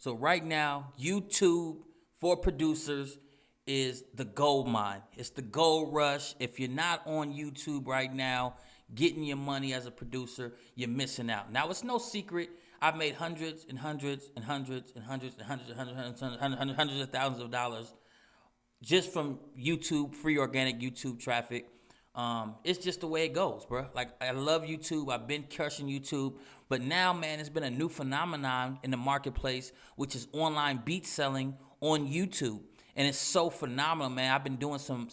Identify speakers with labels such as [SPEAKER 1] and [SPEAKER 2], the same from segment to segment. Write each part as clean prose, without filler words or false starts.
[SPEAKER 1] So right now, YouTube for producers is the gold mine. It's the gold rush. If you're not on YouTube right now, getting your money as a producer, you're missing out. Now, it's no secret. I've made hundreds and hundreds and hundreds and hundreds and hundreds and hundreds of thousands of dollars just from YouTube, free organic YouTube traffic. It's just the way it goes, bro. Like, I love YouTube. I've been crushing YouTube. But now, man, it's been a new phenomenon in the marketplace, which is online beat selling on YouTube. And it's so phenomenal, man. I've been doing some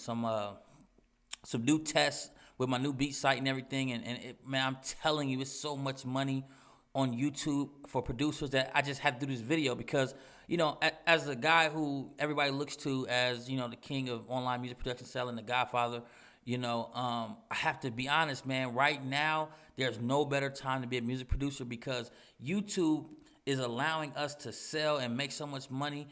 [SPEAKER 1] new tests with my new beat site and everything. Man, I'm telling you, it's so much money on YouTube for producers that I just had to do this video because, as a guy who everybody looks to as, the king of online music production selling, the Godfather, I have to be honest, man. Right now, there's no better time to be a music producer because YouTube is allowing us to sell and make so much money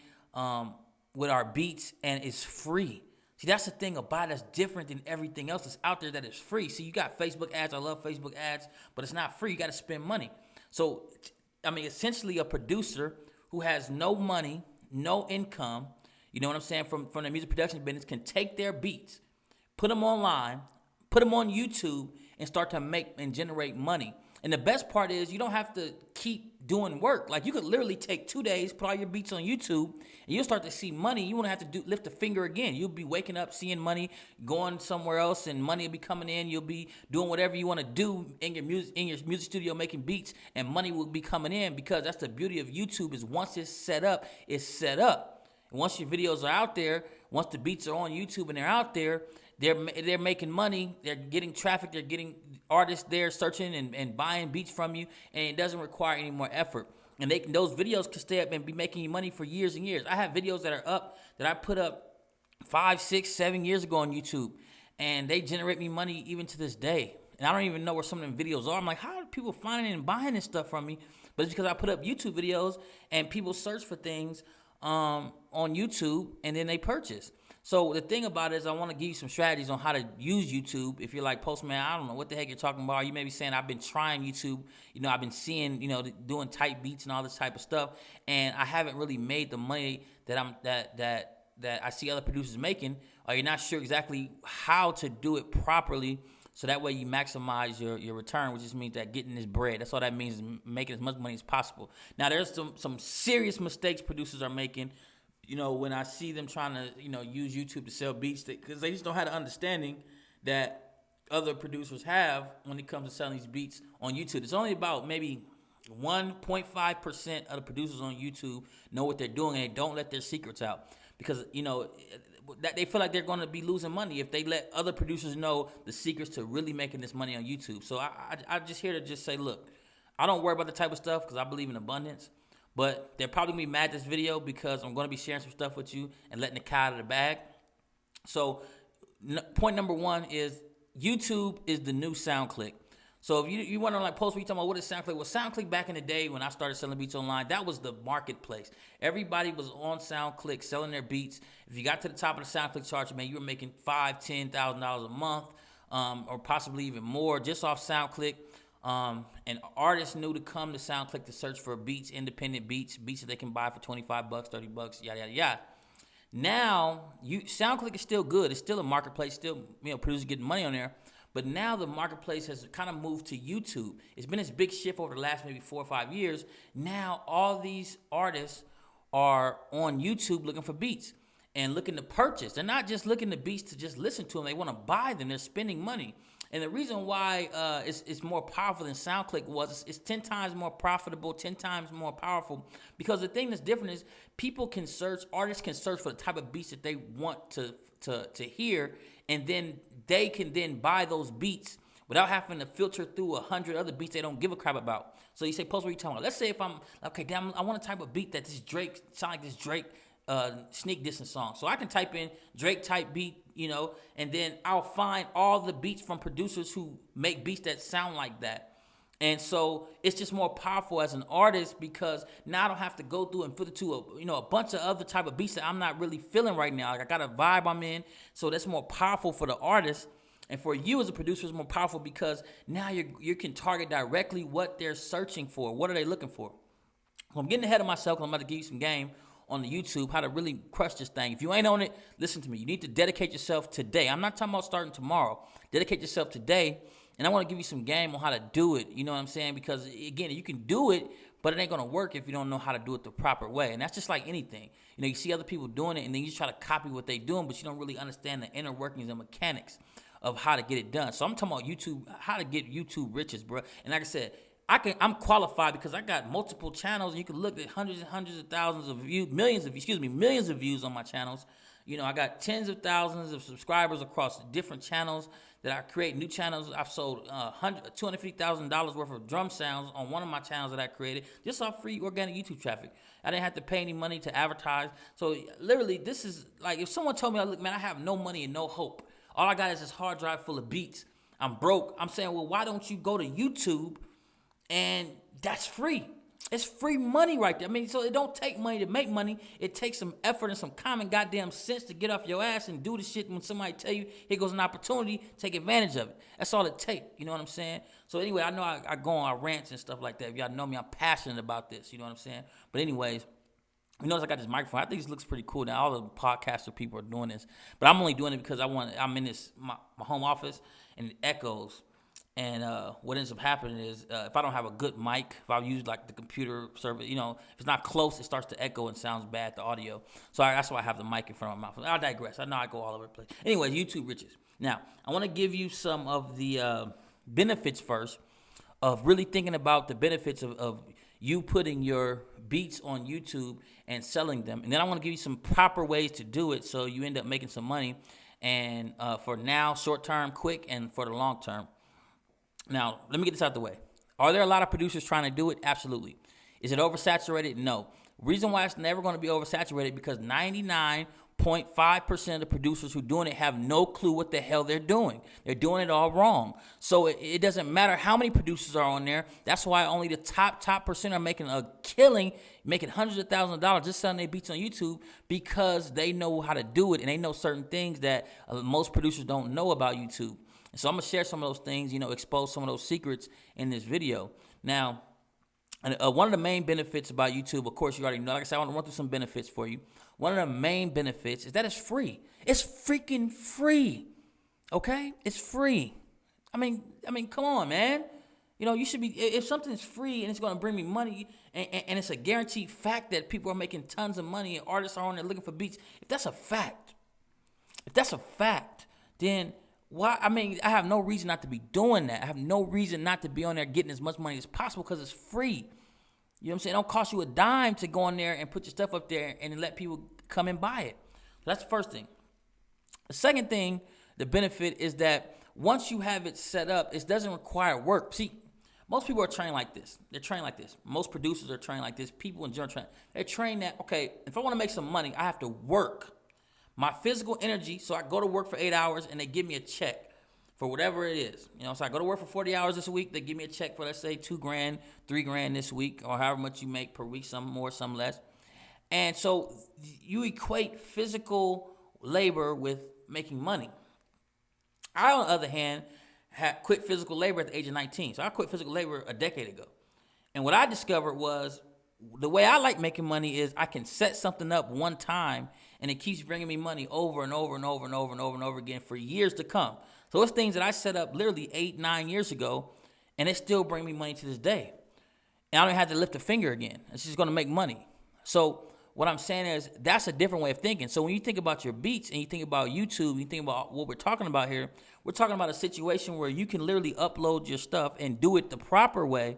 [SPEAKER 1] with our beats, and it's free. See, that's the thing about it that's different than everything else that's out there that is free. See, you got Facebook ads. I love Facebook ads, but it's not free. You got to spend money. So, essentially a producer who has no money, no income, you know what I'm saying, from the music production business can take their beats, put them online, put them on YouTube, and start to make and generate money. And the best part is you don't have to keep doing work. Like, you could literally take 2 days, put all your beats on YouTube, and you'll start to see money. You won't have to lift a finger again. You'll be waking up, seeing money, going somewhere else, and money will be coming in. You'll be doing whatever you want to do in your music studio, making beats, and money will be coming in because that's the beauty of YouTube is once it's set up, it's set up. And once your videos are out there, once the beats are on YouTube and they're out there, they're making money, they're getting traffic, they're getting artists there searching and buying beats from you, and it doesn't require any more effort. And those videos can stay up and be making you money for years and years. I have videos that are up that I put up 5, 6, 7 years ago on YouTube, and they generate me money even to this day. And I don't even know where some of them videos are. I'm like, how are people finding and buying this stuff from me? But it's because I put up YouTube videos, and people search for things on YouTube, and then they purchase. So the thing about it is I want to give you some strategies on how to use YouTube. If you're like, Postman, I don't know what the heck you're talking about. You may be saying, I've been trying YouTube. I've been seeing, doing type beats and all this type of stuff. And I haven't really made the money that I see other producers making. Or you're not sure exactly how to do it properly. So that way you maximize your return, which just means that getting this bread. That's all that means, is making as much money as possible. Now, there's some serious mistakes producers are making. When I see them trying to, use YouTube to sell beats, because they just don't have the understanding that other producers have when it comes to selling these beats on YouTube. It's only about maybe 1.5% of the producers on YouTube know what they're doing, and they don't let their secrets out because, that they feel like they're going to be losing money if they let other producers know the secrets to really making this money on YouTube. So I'm just here to just say, look, I don't worry about the type of stuff because I believe in abundance. But they're probably going to be mad at this video because I'm going to be sharing some stuff with you and letting the cat out of the bag. So point number one is YouTube is the new SoundClick. So if you want to post me talking about what is SoundClick? Well, SoundClick back in the day when I started selling beats online, that was the marketplace. Everybody was on SoundClick selling their beats. If you got to the top of the SoundClick charts, man, you were making $5,000, $10,000 a month, or possibly even more just off SoundClick. And artists knew to come to SoundClick to search for beats, independent beats that they can buy for $25, $30, yada, yada, yada. Now, SoundClick is still good. It's still a marketplace, still, producers getting money on there. But now the marketplace has kind of moved to YouTube. It's been this big shift over the last maybe 4 or 5 years. Now, all these artists are on YouTube looking for beats and looking to purchase. They're not just looking to beats to just listen to them. They want to buy them. They're spending money. And the reason why it's more powerful than SoundClick was it's 10 times more profitable, 10 times more powerful. Because the thing that's different is artists can search for the type of beats that they want to hear, and then they can then buy those beats without having to filter through 100 other beats they don't give a crap about. So you say, Post, what are you talking about? Let's say if I'm, okay, damn, I want a type of beat that this Drake, sound like this Drake sneak dissing song. So I can type in Drake type beat, and then I'll find all the beats from producers who make beats that sound like that. And so it's just more powerful as an artist because now I don't have to go through and filter to a bunch of other type of beats that I'm not really feeling right now. Like I got a vibe I'm in, so that's more powerful for the artist. And for you as a producer, it's more powerful because now you can target directly what they're searching for. What are they looking for? So I'm getting ahead of myself, 'cause I'm about to give you some game on the YouTube, how to really crush this thing. If you ain't on it, listen to me. You need to dedicate yourself today. I'm not talking about starting tomorrow. Dedicate yourself today, and I want to give you some game on how to do it. You know what I'm saying? Because, again, you can do it, but it ain't going to work if you don't know how to do it the proper way. And that's just like anything. You know, you see other people doing it, and then you try to copy what they're doing, but you don't really understand the inner workings and mechanics of how to get it done. So I'm talking about YouTube, how to get YouTube riches, bro. And like I said, I'm qualified because I got multiple channels, and you can look at hundreds and hundreds of thousands of views, millions of views on my channels. You know, I got tens of thousands of subscribers across different channels that I create new channels. I've sold $250,000 worth of drum sounds on one of my channels that I created just off free organic YouTube traffic. I didn't have to pay any money to advertise. So literally, this is like, if someone told me, look, man, I have no money and no hope. All I got is this hard drive full of beats. I'm broke. I'm saying, well, why don't you go to YouTube? And that's free. It's free money right there. I mean, so it don't take money to make money. It takes some effort and some common goddamn sense to get off your ass and do the shit when somebody tell you, here goes an opportunity, take advantage of it. That's all it takes. You know what I'm saying? So anyway, I know I go on rants and stuff like that. If y'all know me, I'm passionate about this. You know what I'm saying? But anyways, you notice I got this microphone. I think this looks pretty cool. Now, all the podcaster people are doing this. But I'm only doing it because I'm in my home office, and it echoes. And what ends up happening is if I don't have a good mic, if I use like the computer service, you know, if it's not close, it starts to echo and sounds bad, the audio. So that's why I have the mic in front of my mouth. I'll digress. I know I go all over the place. Anyways, YouTube riches. Now, I want to give you some of the benefits first of really thinking about the benefits of you putting your beats on YouTube and selling them. And then I want to give you some proper ways to do it so you end up making some money. And for now, short term, quick, and for the long term. Now, let me get this out the way. Are there a lot of producers trying to do it? Absolutely. Is it oversaturated? No. Reason why it's never going to be oversaturated because 99.5% of the producers who doing it have no clue what the hell they're doing. They're doing it all wrong. So it doesn't matter how many producers are on there. That's why only the top percent are making a killing, making hundreds of thousands of dollars just selling their beats on YouTube because they know how to do it and they know certain things that most producers don't know about YouTube. So I'm going to share some of those things, you know, expose some of those secrets in this video. Now, one of the main benefits about YouTube, of course, you already know. Like I said, I want to run through some benefits for you. One of the main benefits is that it's free. It's freaking free. Okay? It's free. I mean, come on, man. You know, you should be, if something's free and it's going to bring me money and it's a guaranteed fact that people are making tons of money and artists are on there looking for beats, if that's a fact, then why? I mean, I have no reason not to be doing that. I have no reason not to be on there getting as much money as possible because it's free. You know what I'm saying? It don't cost you a dime to go on there and put your stuff up there and let people come and buy it. So that's the first thing. The second thing, the benefit is that once you have it set up, it doesn't require work. See, most people are trained like this. They're trained like this. Most producers are trained like this. People in general they're trained that, okay, if I want to make some money, I have to work my physical energy, so I go to work for 8 hours and they give me a check for whatever it is. You know, so I go to work for 40 hours this week, they give me a check for, let's say, $2,000, $3,000 this week, or however much you make per week, some more, some less. And so you equate physical labor with making money. I, on the other hand, had quit physical labor at the age of 19. So I quit physical labor a decade ago. And what I discovered was the way I like making money is I can set something up one time and it keeps bringing me money over and over and over and over and over and over again for years to come. So it's things that I set up literally 8-9 years ago, and it still bring me money to this day. And I don't have to lift a finger again. It's just going to make money. So what I'm saying is that's a different way of thinking. So when you think about your beats and you think about YouTube, you think about what we're talking about here, we're talking about a situation where you can literally upload your stuff and do it the proper way.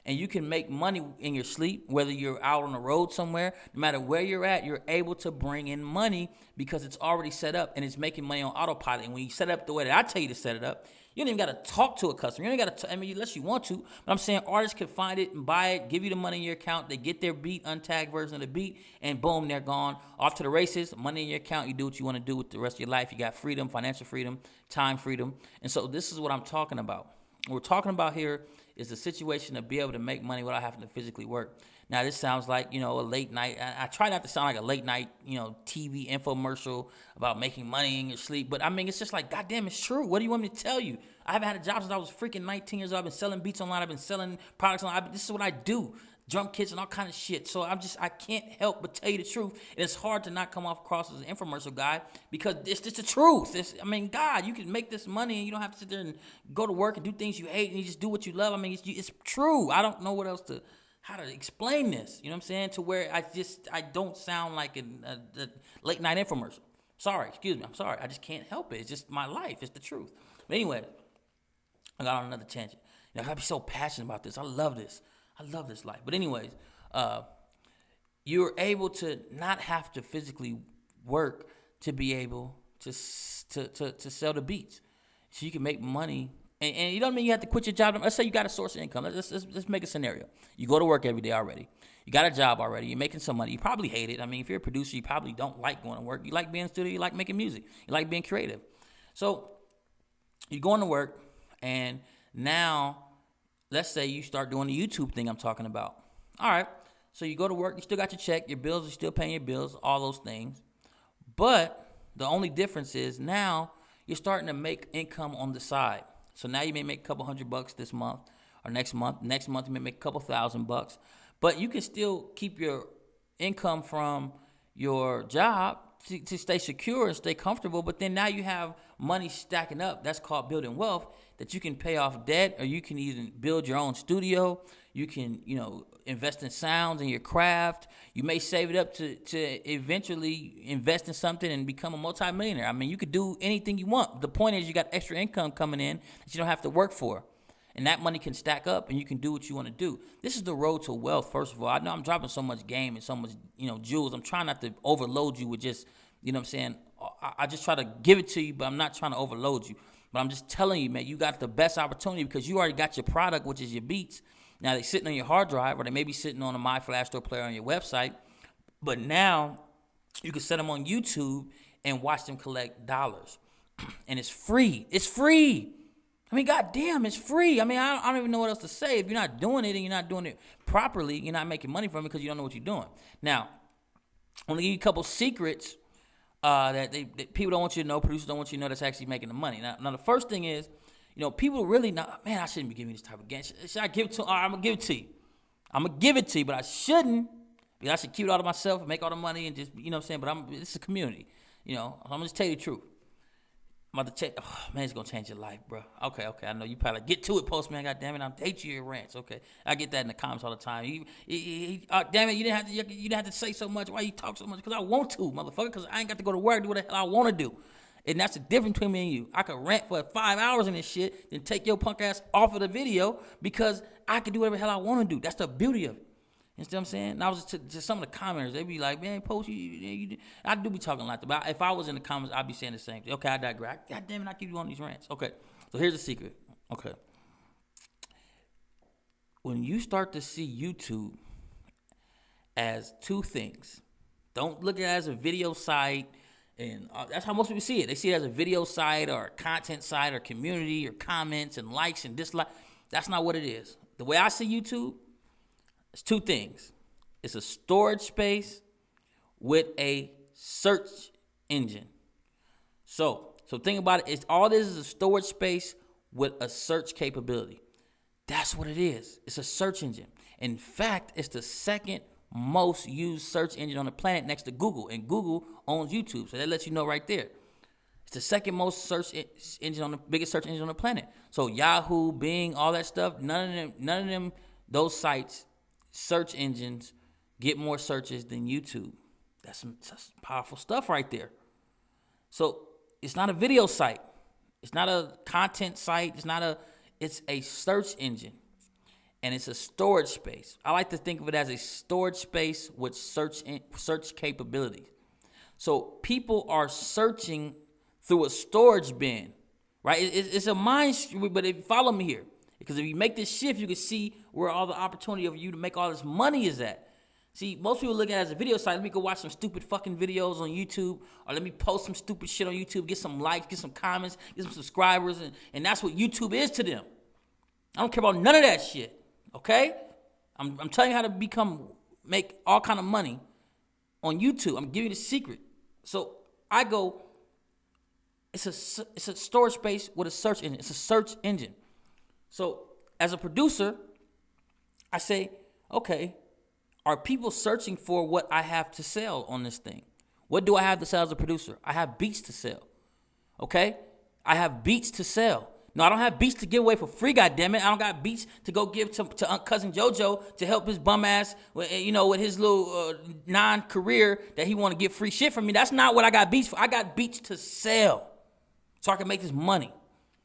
[SPEAKER 1] And you can make money in your sleep, whether you're out on the road somewhere. No matter where you're at, you're able to bring in money because it's already set up and it's making money on autopilot. And when you set it up the way that I tell you to set it up, you don't even got to talk to a customer. You don't got to, unless you want to. But I'm saying artists can find it and buy it, give you the money in your account. They get their beat, untagged version of the beat, and boom, they're gone. Off to the races, money in your account. You do what you want to do with the rest of your life. You got freedom, financial freedom, time freedom. And so this is what I'm talking about. What we're talking about here is the situation to be able to make money without having to physically work. Now, this sounds like, a late night. I try not to sound like a late night, TV infomercial about making money in your sleep. But, it's just like, goddamn, it's true. What do you want me to tell you? I haven't had a job since I was freaking 19 years old. I've been selling beats online. I've been selling products online. This is what I do. drum kits and all kind of shit. So I can't help but tell you the truth. And it's hard to not come off across as an infomercial guy because it's just the truth. God, you can make this money and you don't have to sit there and go to work and do things you hate and you just do what you love. I mean, it's true. I don't know how to explain this. You know what I'm saying? To where I don't sound like a late night infomercial. Sorry, excuse me. I'm sorry. I just can't help it. It's just my life. It's the truth. But anyway, I got on another tangent. I gotta be so passionate about this. I love this. I love this life. But anyways, you're able to not have to physically work to be able to sell the beats, so you can make money. And you don't mean you have to quit your job. Let's say you got a source of income. Let's make a scenario. You go to work every day already. You got a job already. You're making some money. You probably hate it. I mean, if you're a producer, you probably don't like going to work. You like being in the studio. You like making music. You like being creative. So you're going to work, and now let's say you start doing the YouTube thing I'm talking about. All right. So you go to work. You still got your check. Your bills are still paying your bills, all those things. But the only difference is now you're starting to make income on the side. So now you may make a couple $100 this month or next month. Next month you may make a couple $1,000. But you can still keep your income from your job to stay secure and stay comfortable. But then now you have money stacking up. That's called building wealth, that you can pay off debt, or you can even build your own studio. You can, invest in sounds and your craft. You may save it up to eventually invest in something and become a multimillionaire. I mean, you could do anything you want. The point is you got extra income coming in that you don't have to work for. And that money can stack up and you can do what you want to do. This is the road to wealth, first of all. I know I'm dropping so much game and so much, jewels. I'm trying not to overload you with just, what I'm saying? I just try to give it to you, but I'm not trying to overload you. But I'm just telling you, man, you got the best opportunity because you already got your product, which is your beats. Now, they're sitting on your hard drive, or they may be sitting on a My Flash Store player on your website. But now you can set them on YouTube and watch them collect dollars. And it's free. It's free. I mean, goddamn, it's free. I mean, I don't even know what else to say. If you're not doing it and you're not doing it properly, you're not making money from it because you don't know what you're doing. Now, I'm going to give you a couple secrets that people don't want you to know, producers don't want you to know that's actually making the money. Now the first thing is, people really not, man, I shouldn't be giving you this type of game. Should I give it to you? All right, I'm going to give it to you. I'm going to give it to you, but I shouldn't, because I should keep it all to myself and make all the money and just, you know what I'm saying? But it's a community, I'm going to just tell you the truth. I'm about to check. Oh, man, it's going to change your life, bro. Okay. I know you probably get to it, Postman. God damn it, I'm hate you your rants. Okay. I get that in the comments all the time. Damn it, you didn't have to say so much. Why you talk so much? Because I want to, motherfucker, because I ain't got to go to work and do what the hell I want to do. And that's the difference between me and you. I could rant for 5 hours in this shit, then take your punk ass off of the video because I can do whatever the hell I want to do. That's the beauty of it. You know what I'm saying? And I was just some of the commenters, they be like, man, Post, I do be talking like that. But if I was in the comments, I'd be saying the same thing. Okay, I digress. God damn it, I keep you on these rants. Okay, so here's the secret. Okay. When you start to see YouTube as two things, don't look at it as a video site, and that's how most people see it. They see it as a video site or a content site or community or comments and likes and dislikes. That's not what it is. The way I see YouTube, it's two things. It's a storage space with a search engine. So think about it. All this is a storage space with a search capability. That's what it is. It's a search engine. In fact, it's the second most used search engine on the planet next to Google. And Google owns YouTube. So that lets you know right there. It's the second most search engine biggest search engine on the planet. So Yahoo, Bing, all that stuff, none of them, those sites, search engines, get more searches than YouTube. That's some powerful stuff right there. So it's not a video site. It's not a content site. It's a search engine. And it's a storage space. I like to think of it as a storage space with search capabilities. So people are searching through a storage bin, right? It's a mind, but if you follow me here, because if you make this shift, you can see where all the opportunity of you to make all this money is at. See, most people look at it as a video site. Let me go watch some stupid fucking videos on YouTube, or let me post some stupid shit on YouTube, get some likes, get some comments, get some subscribers, and that's what YouTube is to them. I don't care about none of that shit, okay? I'm telling you how to make all kind of money on YouTube. I'm giving you the secret. So I go, it's a storage space with a search engine. It's a search engine. So as a producer, I say, Okay, are people searching for what I have to sell on this thing? What do I have to sell as a producer? I have beats to sell. Okay? I have beats to sell. No, I don't have beats to give away for free, goddammit. I don't got beats to go give to Cousin JoJo to help his bum ass, with his little non-career that he want to get free shit from me. That's not what I got beats for. I got beats to sell so I can make this money.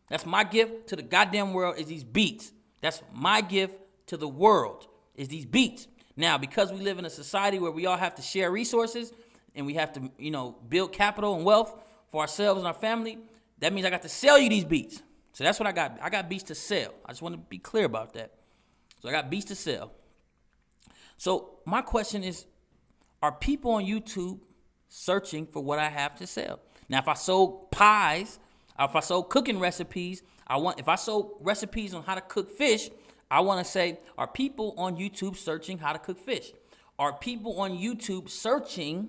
[SPEAKER 1] That's my gift to the goddamn world is these beats. That's my gift to the world is these beats. Now, because we live in a society where we all have to share resources and we have to, build capital and wealth for ourselves and our family, that means I got to sell you these beats. So that's what I got. I got beats to sell. I just want to be clear about that. So I got beats to sell. So my question is, are people on YouTube searching for what I have to sell? Now, if I sold pies, if I sold cooking recipes, if I sold recipes on how to cook fish, I want to say, are people on YouTube searching how to cook fish? Are people on YouTube searching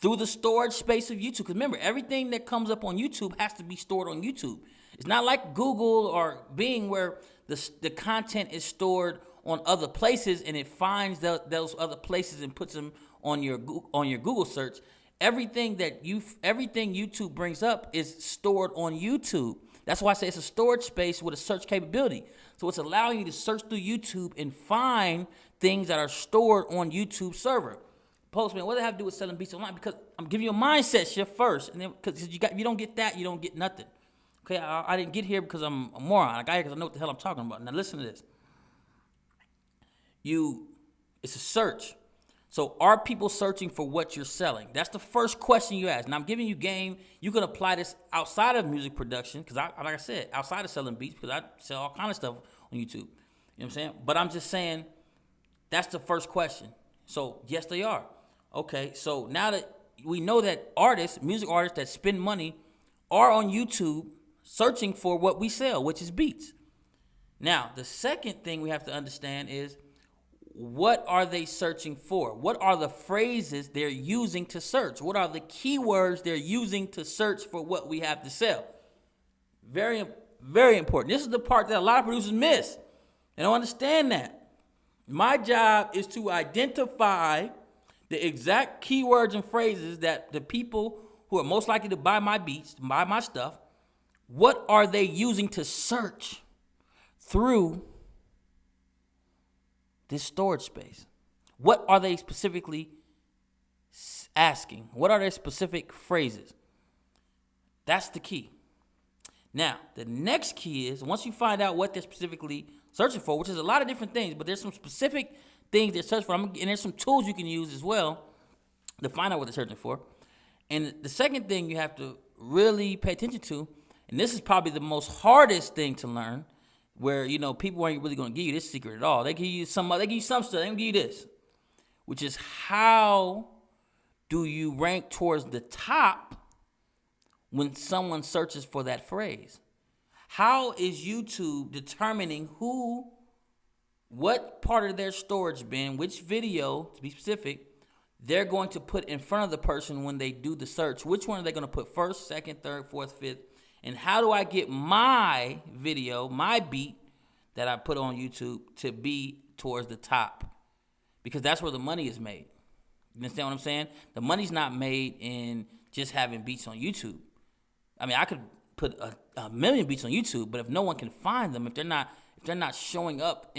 [SPEAKER 1] through the storage space of YouTube? Because remember, everything that comes up on YouTube has to be stored on YouTube. It's not like Google or Bing where the content is stored on other places and it finds those other places and puts them on your Google search. Everything YouTube brings up is stored on YouTube. That's why I say it's a storage space with a search capability. So it's allowing you to search through YouTube and find things that are stored on YouTube server. Postman, what does it have to do with selling beats online? Because I'm giving you a mindset shift first, and then because if you don't get that, you don't get nothing. Okay, I didn't get here because I'm a moron. I got here because I know what the hell I'm talking about. Now listen to this. It's a search. So are people searching for what you're selling? That's the first question you ask. Now I'm giving you game. You can apply this outside of music production because like I said, outside of selling beats because I sell all kind of stuff on YouTube. You know what I'm saying? But I'm just saying that's the first question. So yes, they are. Okay, so now that we know that music artists that spend money are on YouTube searching for what we sell, which is beats. Now, the second thing we have to understand is what are they searching for? What are the phrases they're using to search? What are the keywords they're using to search for what we have to sell? Very, very important. This is the part that a lot of producers miss. They don't understand that. My job is to identify the exact keywords and phrases that the people who are most likely to buy my beats, buy my stuff, what are they using to search through this storage space? What are they specifically asking? What are their specific phrases? That's the key. Now, the next key is once you find out what they're specifically searching for, which is a lot of different things, but there's some specific things they're searching for, and there's some tools you can use as well to find out what they're searching for. And the second thing you have to really pay attention to, and this is probably the most hardest thing to learn, where people ain't really going to give you this secret at all. They give you some stuff. They don't give you this, which is how do you rank towards the top when someone searches for that phrase? How is YouTube determining what part of their storage bin, which video, to be specific, they're going to put in front of the person when they do the search? Which one are they going to put first, second, third, fourth, fifth? And how do I get my video, my beat that I put on YouTube to be towards the top? Because that's where the money is made. You understand what I'm saying? The money's not made in just having beats on YouTube. I mean, I could put a million beats on YouTube, but if no one can find them, if they're not showing up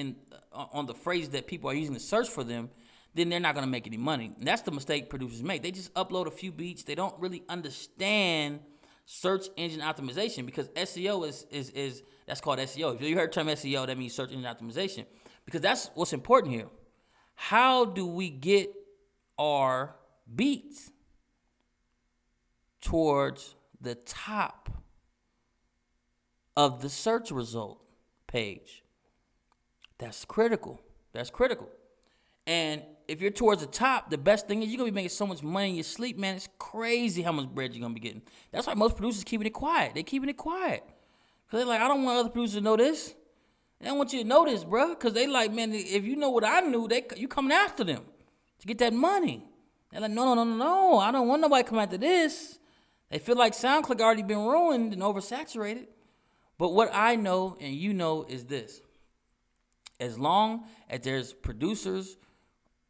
[SPEAKER 1] on the phrases that people are using to search for them, then they're not going to make any money. And that's the mistake producers make. They just upload a few beats. They don't really understand search engine optimization, because SEO is that's called SEO. If you heard the term SEO, that means search engine optimization, because that's what's important here. How do we get our beats towards the top of the search result page? That's critical. That's critical. And if you're towards the top, the best thing is you're going to be making so much money in your sleep, man. It's crazy how much bread you're going to be getting. That's why most producers keeping it quiet. They're keeping it quiet. Because they're like, I don't want other producers to know this. They don't want you to know this, bro. Because they like, man, if you know what I knew, you coming after them to get that money. They're like, no. I don't want nobody come after this. They feel like SoundClick already been ruined and oversaturated. But what I know and you know is this. As long as there's producers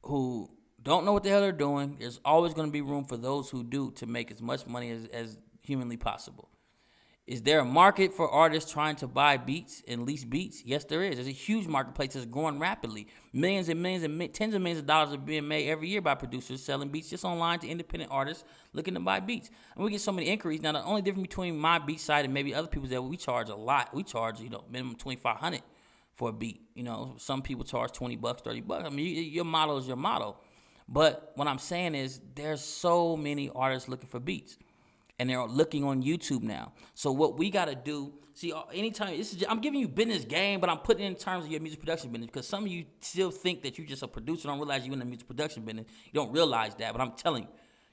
[SPEAKER 1] who don't know what the hell they're doing, there's always going to be room for those who do to make as much money as humanly possible. Is there a market for artists trying to buy beats and lease beats? Yes, there is. There's a huge marketplace that's growing rapidly. Millions and millions and tens of millions of dollars are being made every year by producers selling beats just online to independent artists looking to buy beats. And we get so many inquiries. Now, the only difference between my beat side and maybe other people's is that we charge a lot. We charge, minimum $2,500 for a beat. Some people charge $20, $30. I mean, your model is your model. But what I'm saying is there's so many artists looking for beats. And they're looking on YouTube now. So what we got to do, anytime, I'm giving you business game, but I'm putting it in terms of your music production business, because some of you still think that you're just a producer, don't realize you're in the music production business. You don't realize that, but I'm telling you.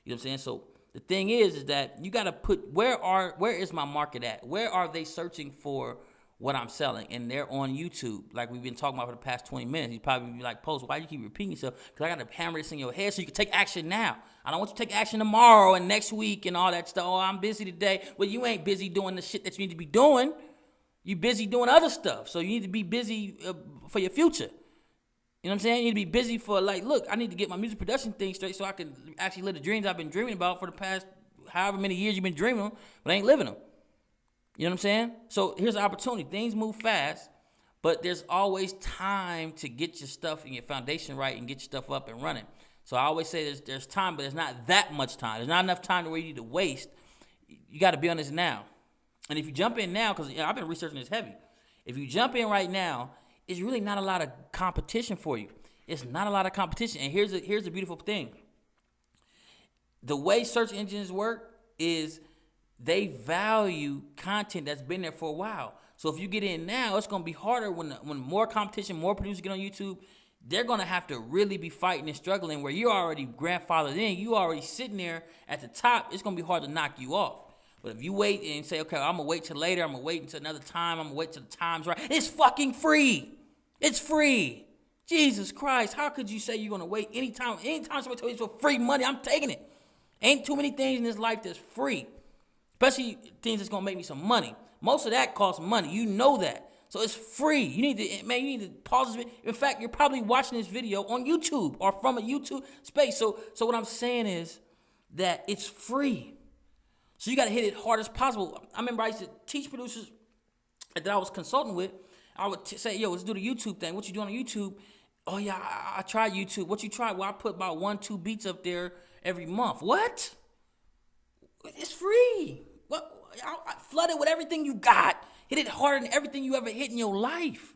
[SPEAKER 1] You know what I'm saying? So the thing is that you got to put, where is my market at? Where are they searching for what I'm selling? And they're on YouTube, like we've been talking about for the past 20 minutes. You probably be like, Post, why do you keep repeating yourself? Because I got to hammer this in your head so you can take action now. I don't want you to take action tomorrow and next week and all that stuff. Oh, I'm busy today. Well, you ain't busy doing the shit that you need to be doing. You busy doing other stuff. So you need to be busy for your future. You know what I'm saying? You need to be busy for, look, I need to get my music production thing straight so I can actually live the dreams I've been dreaming about for the past however many years you've been dreaming them, but I ain't living them. You know what I'm saying? So here's an opportunity. Things move fast, but there's always time to get your stuff and your foundation right and get your stuff up and running. So I always say there's time, but there's not that much time. There's not enough time to where you need to waste. You got to be on this now. And if you jump in now, because I've been researching this heavy, if you jump in right now, it's really not a lot of competition for you. It's not a lot of competition. And here's the beautiful thing. The way search engines work is they value content that's been there for a while. So if you get in now, it's going to be harder when more competition, more producers get on YouTube. They're going to have to really be fighting and struggling where you're already grandfathered in. You already sitting there at the top. It's going to be hard to knock you off. But if you wait and say, okay, I'm going to wait till later. I'm going to wait until another time. I'm going to wait till the time's right. It's fucking free. It's free. Jesus Christ. How could you say you're going to wait anytime somebody tells you for free money? I'm taking it. Ain't too many things in this life that's free. Especially things that's going to make me some money. Most of that costs money. You know that. So it's free. You need to pause this video. In fact, you're probably watching this video on YouTube or from a YouTube space. So what I'm saying is that it's free. So you got to hit it hard as possible. I remember I used to teach producers that I was consulting with. I would say, yo, let's do the YouTube thing. What you doing on YouTube? Oh, yeah, I tried YouTube. What you tried? Well, I put about 1-2 beats up there every month. What? It's free. What? I flood it with everything you got. Hit it harder than everything you ever hit in your life.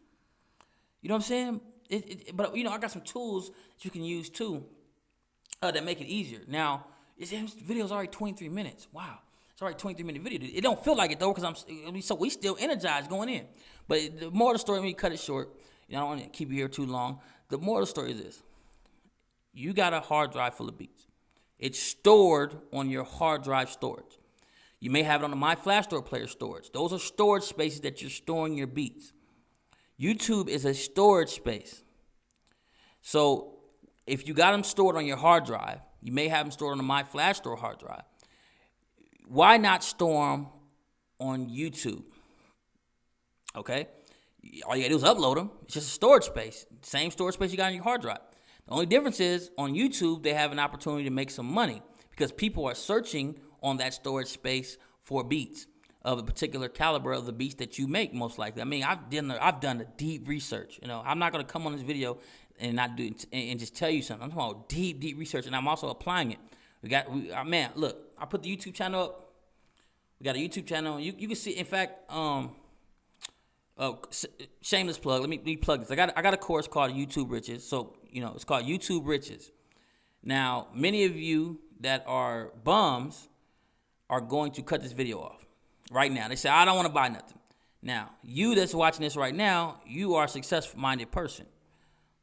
[SPEAKER 1] You know what I'm saying? But I got some tools that you can use too that make it easier. Now, this video's already 23 minutes. Wow. It's already 23-minute video. It don't feel like it though because we still energized going in. But the more of the story, let me cut it short. I don't want to keep you here too long. The more of the story is this. You got a hard drive full of beats. It's stored on your hard drive storage. You may have it on the My Flash Store player storage. Those are storage spaces that you're storing your beats. YouTube is a storage space. So if you got them stored on your hard drive, you may have them stored on the My Flash Store hard drive. Why not store them on YouTube? Okay? All you got to do is upload them. It's just a storage space. Same storage space you got on your hard drive. The only difference is on YouTube, they have an opportunity to make some money because people are searching on that storage space for beats of a particular caliber of the beats that you make, most likely. I mean, I've done a deep research. I'm not gonna come on this video and not do and just tell you something. I'm talking about deep research, and I'm also applying it. Look, I put the YouTube channel up. We got a YouTube channel. You can see. In fact, shameless plug. Let me plug this. I got a course called YouTube Riches. So it's called YouTube Riches. Now, many of you that are bums are going to cut this video off right now. They say, I don't want to buy nothing. Now, you that's watching this right now, you are a success-minded person.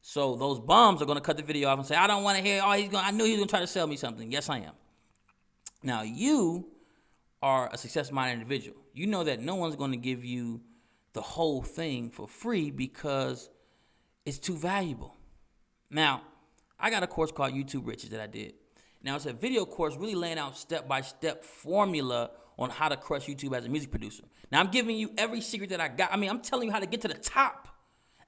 [SPEAKER 1] So those bums are going to cut the video off and say, I don't want to hear, I knew he was going to try to sell me something. Yes, I am. Now, you are a success-minded individual. You know that no one's going to give you the whole thing for free because it's too valuable. Now, I got a course called YouTube Riches that I did. Now, it's a video course really laying out step-by-step formula on how to crush YouTube as a music producer. Now, I'm giving you every secret that I got. I mean, I'm telling you how to get to the top.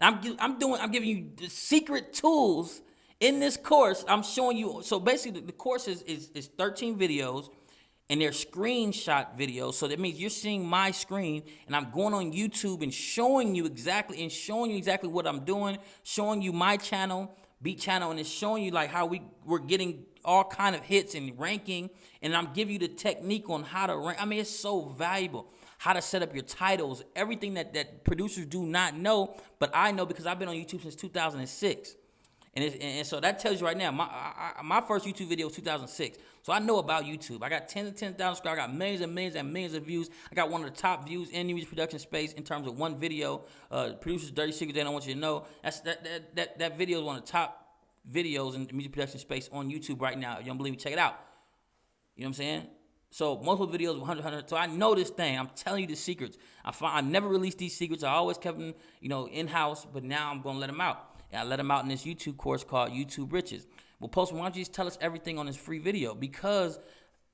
[SPEAKER 1] I'm giving you the secret tools in this course. I'm showing you. So basically, the course is 13 videos, and they're screenshot videos. So that means you're seeing my screen, and I'm going on YouTube and showing you exactly what I'm doing, showing you my channel, beat channel, and it's showing you like how we're getting all kind of hits and ranking, and I'm giving you the technique on how to rank. I mean, it's so valuable. How to set up your titles, everything that producers do not know, but I know because I've been on YouTube since 2006. And so that tells you right now, my first YouTube video was 2006. So I know about YouTube. I got 10,000 subscribers. I got millions and millions and millions of views. I got one of the top views in the music production space in terms of one video. Producers' Dirty Secret They Don't Want You to Know. That video is one of the top videos in the music production space on YouTube right now. If you don't believe me, check it out. You know what I'm saying? So multiple videos, 100. So I know this thing. I'm telling you the secrets. I never released these secrets. I always kept them, in-house. But now I'm going to let them out. And I let them out in this YouTube course called YouTube Riches. Well, Post, why don't you just tell us everything on this free video? Because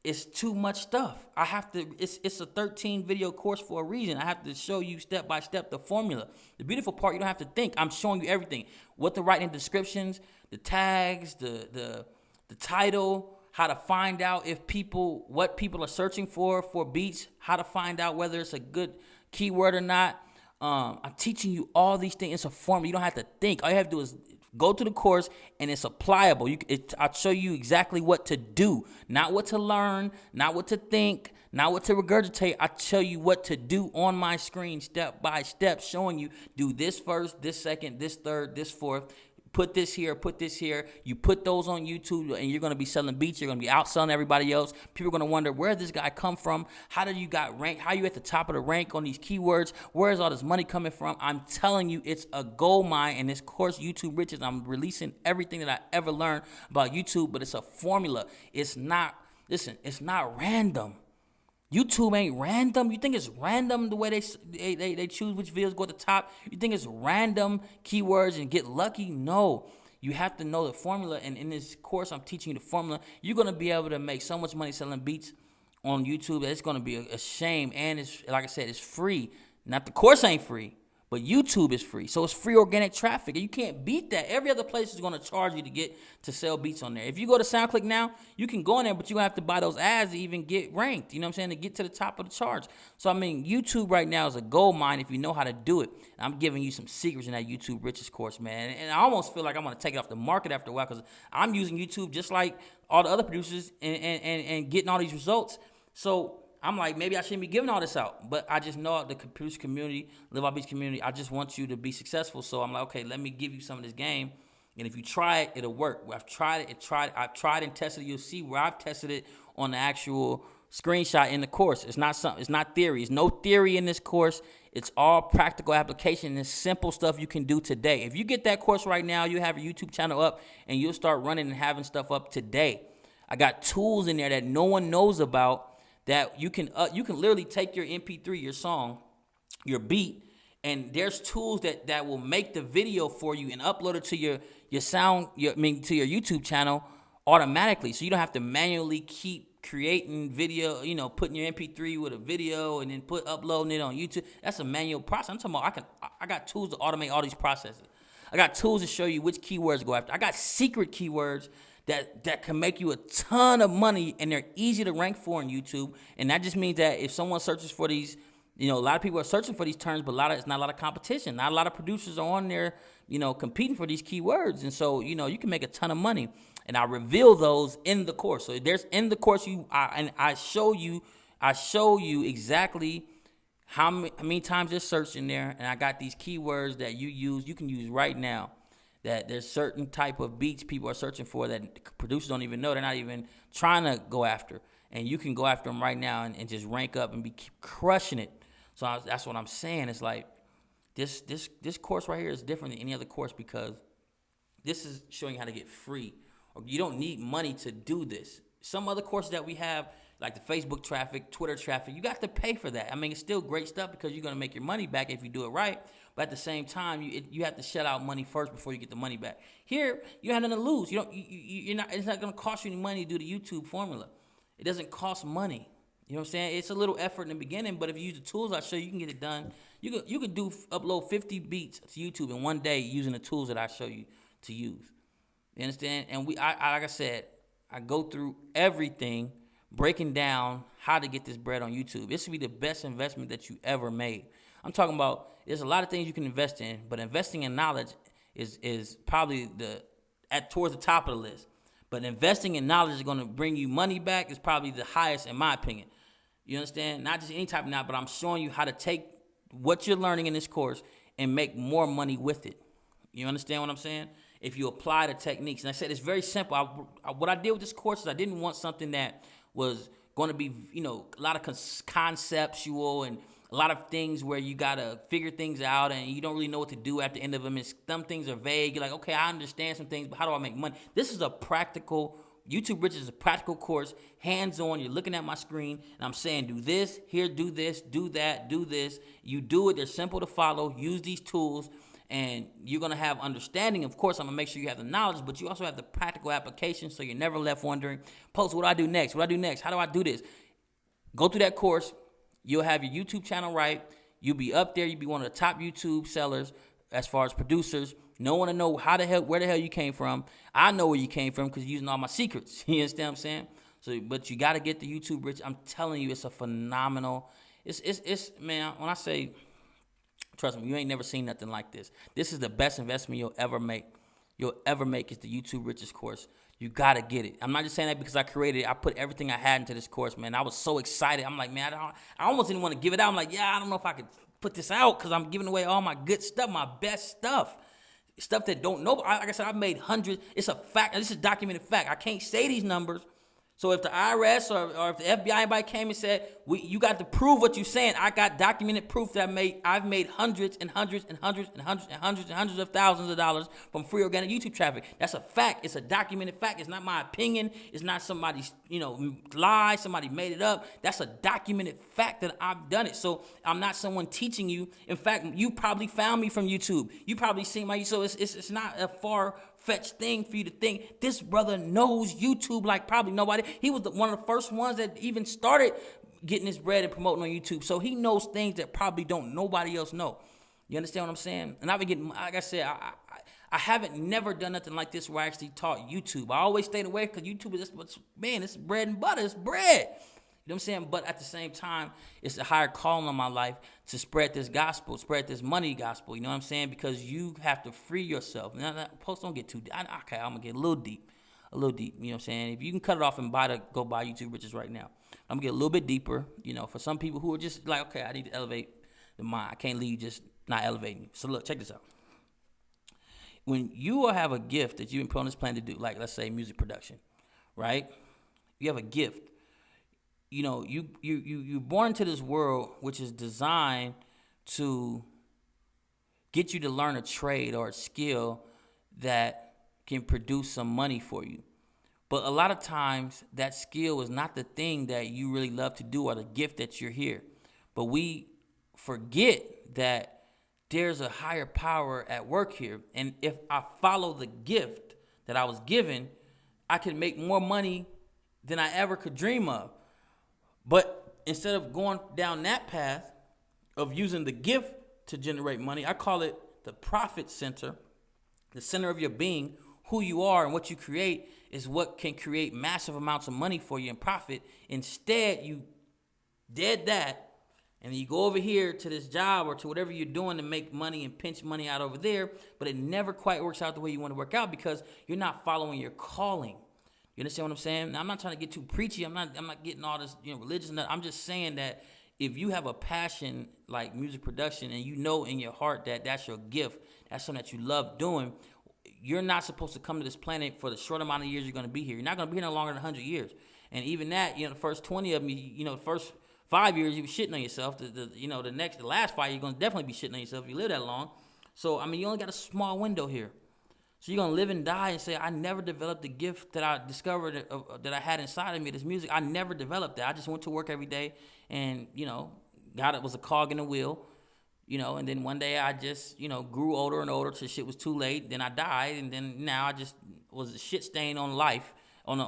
[SPEAKER 1] it's too much stuff. It's a 13 video course for a reason. I have to show you step by step the formula. The beautiful part, you don't have to think. I'm showing you everything. What to write in descriptions, the tags, the title, how to find out what people are searching for beats, how to find out whether it's a good keyword or not. I'm teaching you all these things. It's a formula. You don't have to think. All you have to do is go to the course, and it's applicable. I'll show you exactly what to do, not what to learn, not what to think, not what to regurgitate. I tell you what to do on my screen, step by step, showing you do this first, this second, this third, this fourth. Put this here, put this here. You put those on YouTube, and you're going to be selling beats. You're going to be outselling everybody else. People are going to wonder, where did this guy come from? How did you got ranked? How are you at the top of the rank on these keywords? Where is all this money coming from? I'm telling you, it's a gold mine. And this course, YouTube Riches, I'm releasing everything that I ever learned about YouTube, but it's a formula. It's not random. YouTube ain't random. You think it's random the way they choose which videos go at the top? You think it's random keywords and get lucky? No. You have to know the formula, and in this course, I'm teaching you the formula. You're going to be able to make so much money selling beats on YouTube that it's going to be a shame, and it's, like I said, it's free. Not the course ain't free, but YouTube is free. So it's free organic traffic, and you can't beat that. Every other place is going to charge you to sell beats on there. If you go to SoundClick now, you can go in there, but you're going to have to buy those ads to even get ranked, you know what I'm saying, to get to the top of the charts. So, I mean, YouTube right now is a gold mine if you know how to do it. And I'm giving you some secrets in that YouTube Riches course, man. And I almost feel like I'm going to take it off the market after a while because I'm using YouTube just like all the other producers and getting all these results. So I'm like, maybe I shouldn't be giving all this out, but I just know the producer community, Live Out Beats community, I just want you to be successful. So I'm like, okay, let me give you some of this game, and if you try it, it'll work. I've tried and tested it. You'll see where I've tested it on the actual screenshot in the course. It's not theory. It's no theory in this course. It's all practical application and simple stuff you can do today. If you get that course right now, you have your YouTube channel up, and you'll start running and having stuff up today. I got tools in there that no one knows about, that you can literally take your MP3, your song, your beat, and there's tools that will make the video for you and upload it to your YouTube channel automatically. So you don't have to manually keep creating video, putting your MP3 with a video and then uploading it on YouTube. That's a manual process. I'm talking about I got tools to automate all these processes. I got tools to show you which keywords to go after. I got secret keywords that can make you a ton of money, and they're easy to rank for on YouTube. And that just means that if someone searches for these, a lot of people are searching for these terms, but it's not a lot of competition. Not a lot of producers are on there, competing for these keywords. And so, you can make a ton of money. And I reveal those in the course. So there's in the course I show you exactly how many times they're searching there. And I got these keywords that you can use right now. That there's certain type of beats people are searching for that producers don't even know. They're not even trying to go after. And you can go after them right now and just rank up and keep crushing it. So that's what I'm saying. It's like this course right here is different than any other course because this is showing you how to get free. You don't need money to do this. Some other courses that we have, like the Facebook traffic, Twitter traffic, you got to pay for that. I mean, it's still great stuff because you're going to make your money back if you do it right. But at the same time, you have to shell out money first before you get the money back. Here, you have nothing to lose. It's not going to cost you any money to do the YouTube formula. It doesn't cost money. You know what I'm saying? It's a little effort in the beginning, but if you use the tools I show you, you can get it done. You can upload 50 beats to YouTube in one day using the tools that I show you to use. You understand? And I like I said, I go through everything, breaking down how to get this bread on YouTube. This would be the best investment that you ever made. I'm talking about, there's a lot of things you can invest in, but investing in knowledge is probably towards the top of the list. But investing in knowledge is going to bring you money back is probably the highest in my opinion. You understand? Not just any type of knowledge, but I'm showing you how to take what you're learning in this course and make more money with it. You understand what I'm saying? If you apply the techniques. And I said it's very simple. What I did with this course is I didn't want something that was going to be, a lot of conceptual and a lot of things where you got to figure things out and you don't really know what to do at the end of them. Some things are vague. You're like, okay, I understand some things, but how do I make money? This is a practical YouTube Rich is a practical course, hands-on. You're looking at my screen, and I'm saying, do this, here, do this, do that, do this. You do it. They're simple to follow. Use these tools, and you're going to have understanding. Of course, I'm going to make sure you have the knowledge, but you also have the practical application, so you're never left wondering, Post, what do I do next? What do I do next? How do I do this? Go through that course. You'll have your YouTube channel right. You'll be up there. You'll be one of the top YouTube sellers as far as producers. No one to know where the hell you came from. I know where you came from because you're using all my secrets. You understand what I'm saying? So, but you got to get the YouTube Rich. I'm telling you, it's a phenomenal. It's man. When I say, trust me, you ain't never seen nothing like this. This is the best investment you'll ever make. Is the YouTube Riches course. You got to get it. I'm not just saying that because I created it. I put everything I had into this course, man. I was so excited. I'm like, man, I almost didn't want to give it out. I'm like, yeah, I don't know if I could put this out because I'm giving away all my good stuff, my best stuff. Stuff that don't know. Like I said, I've made hundreds. It's a fact. This is documented fact. I can't say these numbers. So if the IRS or if the FBI anybody came and said, you got to prove what you're saying, I got documented proof that I've made hundreds and hundreds and hundreds and hundreds and hundreds and hundreds of thousands of dollars from free organic YouTube traffic. That's a fact. It's a documented fact. It's not my opinion. It's not somebody's, lie. Somebody made it up. That's a documented fact that I've done it. So I'm not someone teaching you. In fact, you probably found me from YouTube. You probably seen my, so it's not a far-fetched thing for you to think this brother knows YouTube like probably nobody. He was one of the first ones that even started getting his bread and promoting on YouTube. So he knows things that probably nobody else know. You understand what I'm saying? And I've been getting, like I said, I haven't never done nothing like this where I actually taught YouTube. I always stayed away because YouTube is, man, it's bread and butter. It's bread. You know what I'm saying? But at the same time, it's a higher calling on my life to spread this gospel, spread this money gospel. You know what I'm saying? Because you have to free yourself. Now, Post, don't get too deep. Okay, I'm going to get a little deep. You know what I'm saying? If you can cut it off and go buy YouTube Riches right now. I'm going to get a little bit deeper, for some people who are just like, okay, I need to elevate the mind. I can't leave just not elevating you. So look, check this out. When you have a gift that you've been put on this plan to do, like let's say music production, right? You have a gift. You're born into this world which is designed to get you to learn a trade or a skill that can produce some money for you. But a lot of times that skill is not the thing that you really love to do or the gift that you're here. But we forget that there's a higher power at work here. And if I follow the gift that I was given, I can make more money than I ever could dream of. But instead of going down that path of using the gift to generate money, I call it the profit center, the center of your being. Who you are and what you create is what can create massive amounts of money for you and profit. Instead, you dead that, and you go over here to this job or to whatever you're doing to make money and pinch money out over there, but it never quite works out the way you want to work out because you're not following your calling. You understand what I'm saying? Now, I'm not trying to get too preachy. I'm not getting all this religion. I'm just saying that if you have a passion like music production and you know in your heart that that's your gift, that's something that you love doing, you're not supposed to come to this planet for the short amount of years you're going to be here. You're not going to be here no longer than 100 years. And even that, the first 20 of them, the first 5 years you were shitting on yourself. The last 5 you're going to definitely be shitting on yourself if you live that long. So, you only got a small window here. So you're going to live and die and say, I never developed the gift that I discovered that I had inside of me, this music. I never developed that. I just went to work every day and, God, it was a cog in the wheel. And then one day I just, grew older and older till shit was too late. Then I died, and then now I just was a shit stain on life, on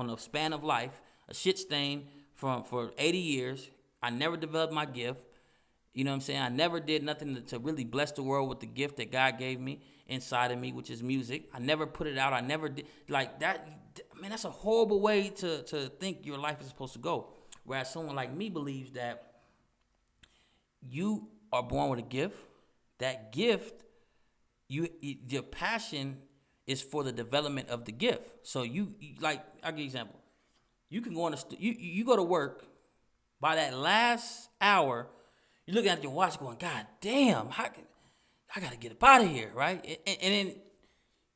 [SPEAKER 1] the span of life, a shit stain for 80 years. I never developed my gift. You know what I'm saying? I never did nothing to really bless the world with the gift that God gave me inside of me, which is music. I never put it out. I never did like that. Man, that's a horrible way to think your life is supposed to go. Whereas someone like me believes that you are born with a gift. That gift, your passion is for the development of the gift. So you like, I'll give you an example. You can go on you go to work. By that last hour, you're looking at your watch going, God damn, I got to get up out of here, right? And then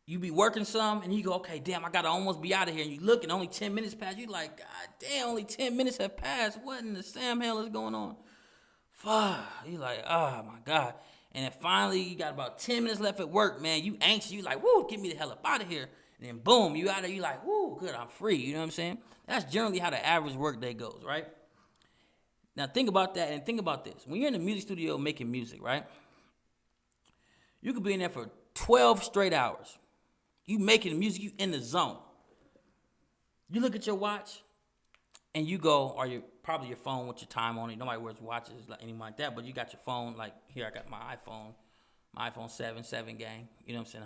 [SPEAKER 1] you be working some, and you go, okay, damn, I got to almost be out of here. And you look, and only 10 minutes pass. You like, God damn, only 10 minutes have passed. What in the Sam hell is going on? Fuck. You like, oh, my God. And then finally, you got about 10 minutes left at work, man. You anxious. You like, woo, get me the hell up out of here. And then boom, you out of there. You like, woo, good, I'm free. You know what I'm saying? That's generally how the average work day goes, right? Now think about that and think about this. When you're in the music studio making music, right? You could be in there for 12 straight hours. You making music, you in the zone. You look at your watch and you go, or probably your phone with your time on it. Nobody wears watches like anything like that, but you got your phone, like here I got my iPhone 7 gang. You know what I'm saying?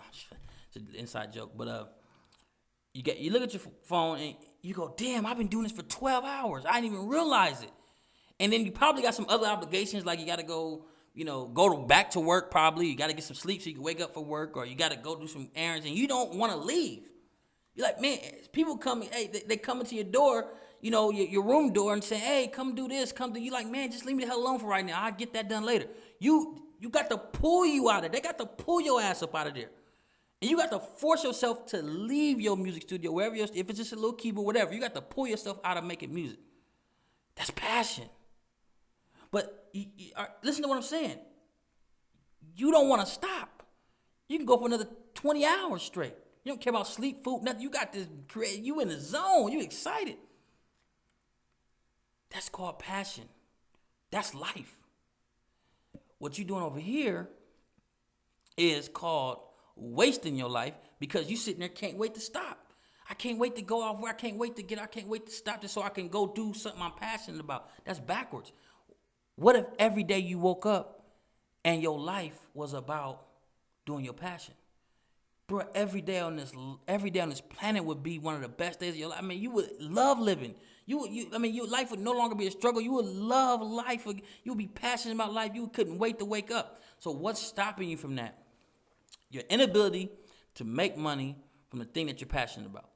[SPEAKER 1] It's an inside joke. But you look at your phone and you go, damn, I've been doing this for 12 hours. I didn't even realize it. And then you probably got some other obligations, like you got to go, back to work probably. You got to get some sleep so you can wake up for work, or you got to go do some errands, and you don't want to leave. You're like, man, people come, hey, they come into your door, your room door and say, hey, come do this, come do. You like, man, just leave me the hell alone for right now. I'll get that done later. You got to pull you out of there. They got to pull your ass up out of there. And you got to force yourself to leave your music studio, wherever if it's just a little keyboard, whatever. You got to pull yourself out of making music. That's passion. But listen to what I'm saying. You don't want to stop. You can go for another 20 hours straight. You don't care about sleep, food, nothing. You got this, you in the zone. You excited. That's called passion. That's life. What you're doing over here is called wasting your life, because you sitting there can't wait to stop. I can't wait to go off where I can't wait to get. I can't wait to stop this so I can go do something I'm passionate about. That's backwards. What if every day you woke up and your life was about doing your passion? Bro, every day on this planet would be one of the best days of your life. I mean, you would love living. Your life would no longer be a struggle. You would love life. You would be passionate about life. You couldn't wait to wake up. So what's stopping you from that? Your inability to make money from the thing that you're passionate about.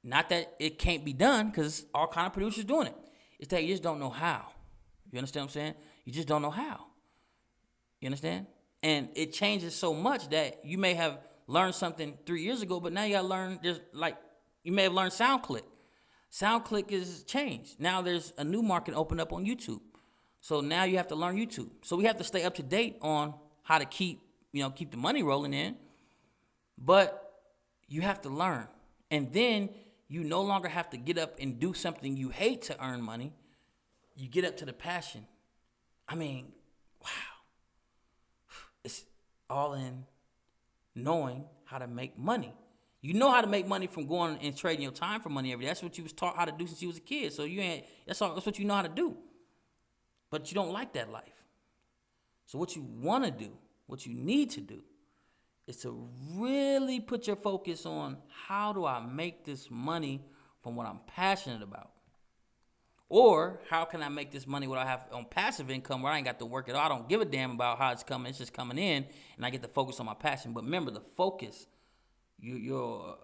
[SPEAKER 1] Not that it can't be done, because all kind of producers doing it. It's that you just don't know how. You understand what I'm saying? You just don't know how. You understand? And it changes so much that you may have learned something 3 years ago, but now you got to learn, you may have learned SoundClick. SoundClick is changed. Now there's a new market opened up on YouTube. So now you have to learn YouTube. So we have to stay up to date on how to keep the money rolling in. But you have to learn. And then you no longer have to get up and do something you hate to earn money. You get up to the passion. I mean, wow. It's all in knowing how to make money. You know how to make money from going and trading your time for money every day. That's what you was taught how to do since you was a kid. So that's what you know how to do. But you don't like that life. So what you want to do, what you need to do, is to really put your focus on, how do I make this money from what I'm passionate about? Or how can I make this money what I have on passive income, where I ain't got to work at all? I don't give a damn about how it's coming. It's just coming in, and I get to focus on my passion. But remember, the focus, your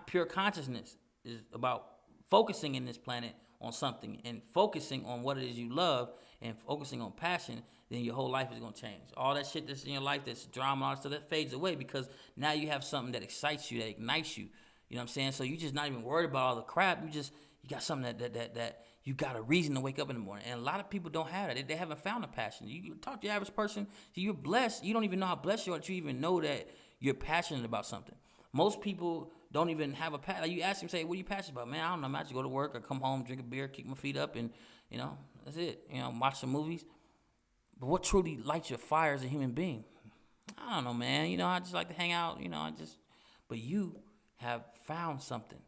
[SPEAKER 1] pure consciousness is about focusing in this planet on something, and focusing on what it is you love, and focusing on passion. Then your whole life is going to change. All that shit that's in your life, that's drama, all that stuff, that fades away, because now you have something that excites you, that ignites you. You know what I'm saying? So you're just not even worried about all the crap. You got something that you got a reason to wake up in the morning. And a lot of people don't have that. They haven't found a passion. You talk to the average person, so you're blessed. You don't even know how blessed you are that you even know that you're passionate about something. Most people don't even have a passion. Like, you ask them, say, what are you passionate about? Man, I don't know. I just go to work, or come home, drink a beer, kick my feet up, and, that's it. Watch some movies. But what truly lights your fire as a human being? I don't know, man. I just like to hang out. But you have found something.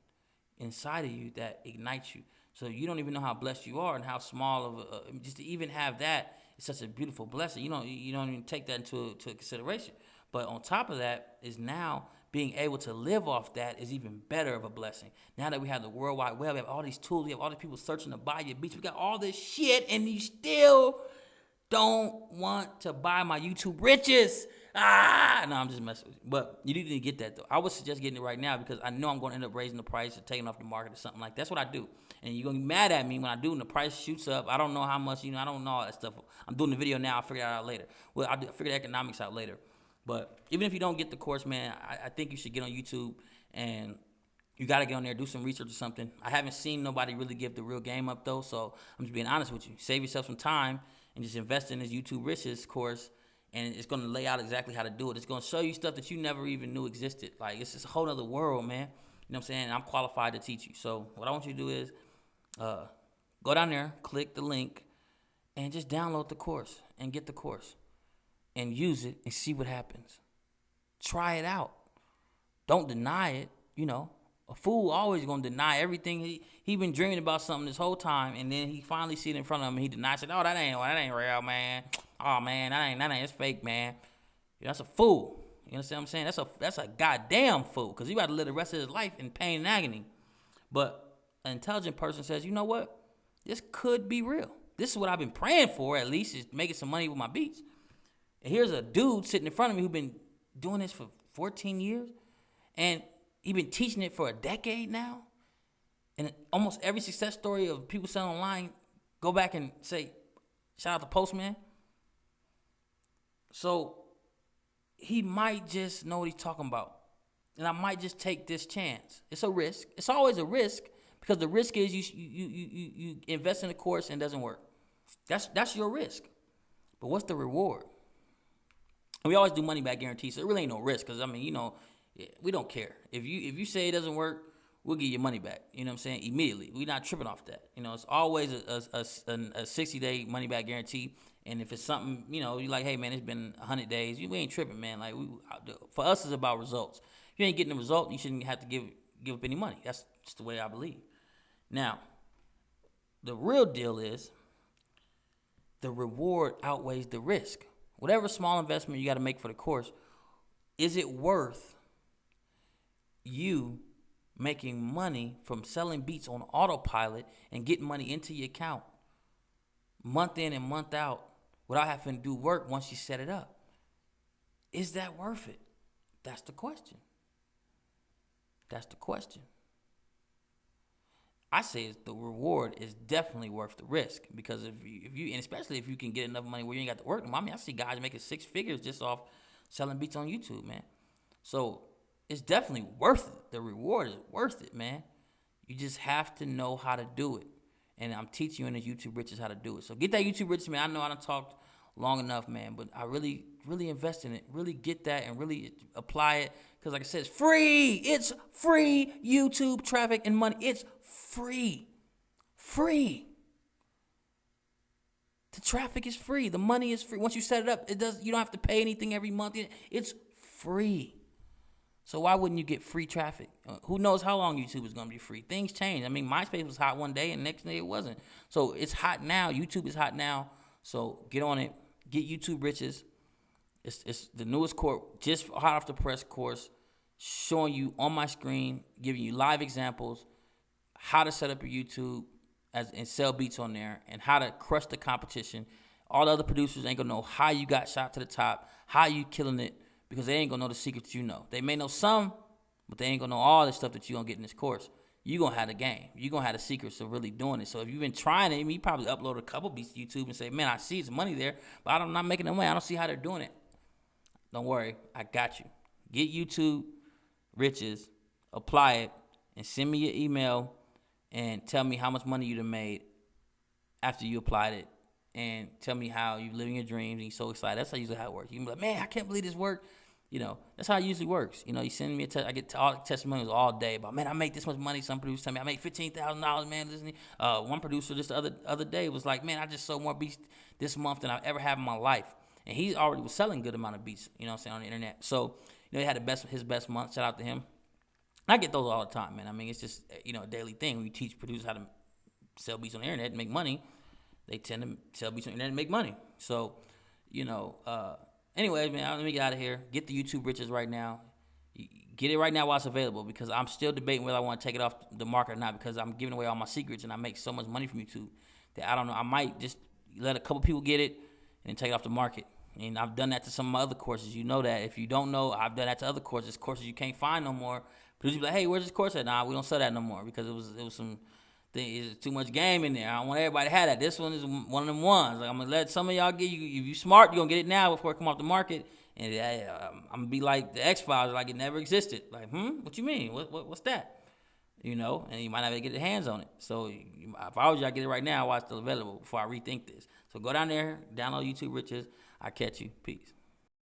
[SPEAKER 1] inside of you that ignites you. So you don't even know how blessed you are and how small of just to even have that is such a beautiful blessing. You don't even take that into consideration. But on top of that is now being able to live off that is even better of a blessing. Now that we have the World Wide Web, we have all these tools, we have all these people searching to buy your beats. We got all this shit, and you still don't want to buy my YouTube riches. No, I'm just messing with you. But you need to get that, though. I would suggest getting it right now because I know I'm going to end up raising the price or taking off the market or something like that. That's what I do. And you're going to be mad at me when I do and the price shoots up. I don't know how much, I don't know all that stuff. I'm doing the video now. I'll figure it out later. Well, I'll figure the economics out later. But even if you don't get the course, man, I think you should get on YouTube and you got to get on there, do some research or something. I haven't seen nobody really give the real game up, though, so I'm just being honest with you. Save yourself some time and just invest in this YouTube Riches course, and it's going to lay out exactly how to do it. It's going to show you stuff that you never even knew existed. Like, it's just a whole other world, man. You know what I'm saying? I'm qualified to teach you. So what I want you to do is go down there, click the link, and just download the course and get the course. And use it and see what happens. Try it out. Don't deny it. A fool always gonna deny everything. He been dreaming about something this whole time, and then he finally see it in front of him, and he denies it. Oh, that ain't real, man. Oh man, that ain't it's fake, man. That's a fool. You understand what I'm saying? That's a goddamn fool, because he got to live the rest of his life in pain and agony. But an intelligent person says, you know what? This could be real. This is what I've been praying for, at least, is making some money with my beats. And here's a dude sitting in front of me who's been doing this for 14 years. And he been teaching it for a decade now. And almost every success story of people selling online, go back and say, shout out to Postman. So he might just know what he's talking about. And I might just take this chance. It's a risk. It's always a risk because the risk is you invest in a course and it doesn't work. That's your risk. But what's the reward? And we always do money back guarantees, so it really ain't no risk. Because, we don't care. If you say it doesn't work, we'll give you money back. You know what I'm saying? Immediately. We're not tripping off that. It's always a 60-day money back guarantee. And if it's something, you're like, hey, man, it's been 100 days. We ain't tripping, man. Like, for us, it's about results. If you ain't getting the result, you shouldn't have to give up any money. That's just the way I believe. Now, the real deal is the reward outweighs the risk. Whatever small investment you got to make for the course, is it worth you making money from selling beats on autopilot and getting money into your account month in and month out without having to do work once you set it up? Is that worth it? That's the question. That's the question. I say the reward is definitely worth the risk, because if you, and especially if you can get enough money where you ain't got to work. I see guys making 6 figures just off selling beats on YouTube, man. So it's definitely worth it. The reward is worth it, man. You just have to know how to do it, and I'm teaching you in the YouTube Riches how to do it. So get that YouTube Riches, man. I know I done talked long enough, man, but I really invest in it. Really get that and really apply it, because like I said, it's free. It's free YouTube traffic and money. It's free. The traffic is free. The money is free. Once you set it up, you don't have to pay anything every month. It's free. So why wouldn't you get free traffic? Who knows how long YouTube is going to be free? Things change. MySpace was hot one day and the next day it wasn't. So it's hot now. YouTube is hot now. So get on it. Get YouTube Riches. It's the newest course, just hot off the press course, showing you on my screen, giving you live examples, how to set up your YouTube and sell beats on there, and how to crush the competition. All the other producers ain't gonna know how you got shot to the top, how you killing it, because they ain't gonna know the secrets you know. They may know some, but they ain't gonna know all the stuff that you gonna get in this course. You gonna have the game. You gonna have the secrets of really doing it. So if you've been trying it, you probably upload a couple beats to YouTube and say, man, I see some money there, but I'm not making no money. I don't see how they're doing it. Don't worry, I got you. Get YouTube Riches, apply it, and send me your email and tell me how much money you done made after you applied it, and tell me how you living your dreams and you're so excited. That's usually how it works. You can be like, man, I can't believe this worked. That's how it usually works. You send me I get all testimonials all day about, man, I make this much money. Some producers tell me I make $15,000, man. Listening. One producer just the other day was like, man, I just sold more beats this month than I've ever had in my life. And he already was selling a good amount of beats, on the internet. So, he had his best month. Shout out to him. I get those all the time, man. I mean, it's just a daily thing. When you teach producers how to sell beats on the internet and make money, they tend to sell beats on the internet and make money. So, anyways, man, let me get out of here. Get the YouTube riches right now. Get it right now while it's available, because I'm still debating whether I want to take it off the market or not, because I'm giving away all my secrets and I make so much money from YouTube that I don't know. I might just let a couple people get it and take it off the market. And I've done that to some of my other courses. You know that. If you don't know, I've done that to other courses you can't find no more. Producers be like, hey, where's this course at? Nah, we don't sell that no more, because it was some thing. It's too much game in there. I don't want everybody to have that. This one is one of them ones. Like, I'm gonna let some of y'all get you. If you smart, you are gonna get it now before it come off the market. And I'm gonna be like the X-Files, like it never existed. Like, what you mean? What's that? And you might not even get your hands on it. So if I was you, I'd get it right now while it's still available before I rethink this. So go down there, download YouTube Riches. I'll catch you. Peace.